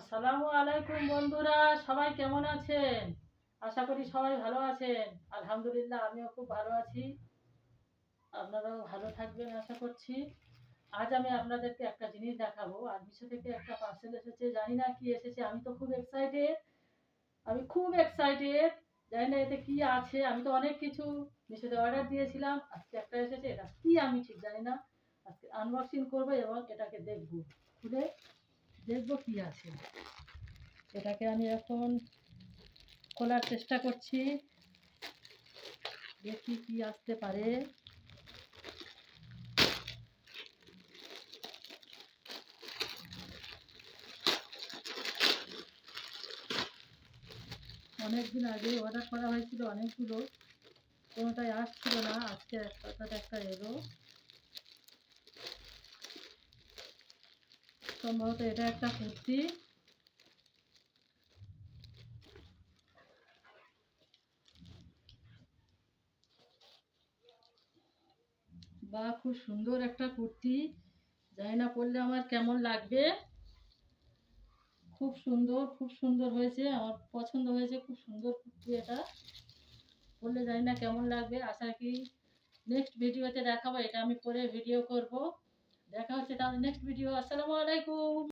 আসসালামু আলাইকুম বন্ধুরা, সবাই কেমন আছেন? আশা করি সবাই ভালো আছেন। আলহামদুলিল্লাহ আমিও খুব ভালো আছি। আপনারাও ভালো থাকবেন আশা করছি। আজ আমি আপনাদেরকে একটা জিনিস দেখাবো। আর মিশো থেকে একটা পার্সেল এসেছে, জানি না কি এসেছে। আমি তো খুব এক্সাইটেড। আমি খুব এক্সাইটেড। জানি না এতে কি আছে। আমি তো অনেক কিছু মিশোতে অর্ডার দিয়েছিলাম। আজকে একটা এসেছে, এটা কি আমি ঠিক জানি না। আজকে আনবক্সিং করবো এবং এটাকে দেখবো, খুলে দেখবো কি আছে। এটাকে আমি এখন খোলার চেষ্টা করছি, দেখি কি আসতে পারে। অনেকদিন আগে অর্ডার করা হয়েছিল অনেকগুলো, কোনোটাই আসছিল না। আজকে হঠাৎ একটা এলো, সম্ভবত এটা একটা কুর্তি। বা খুব সুন্দর একটা কুর্তি, জানি না পরলে আমার কেমন লাগবে। খুব সুন্দর, খুব সুন্দর হয়েছে, আমার পছন্দ হয়েছে। খুব সুন্দর কুর্তি এটা, পরলে জানি না কেমন লাগবে। আশা করি নেক্সট ভিডিওতে দেখাবো। এটা আমি পরে ভিডিও করব। দেখা হচ্ছে তাহলে নেক্সট ভিডিও। আসসালামু আলাইকুম।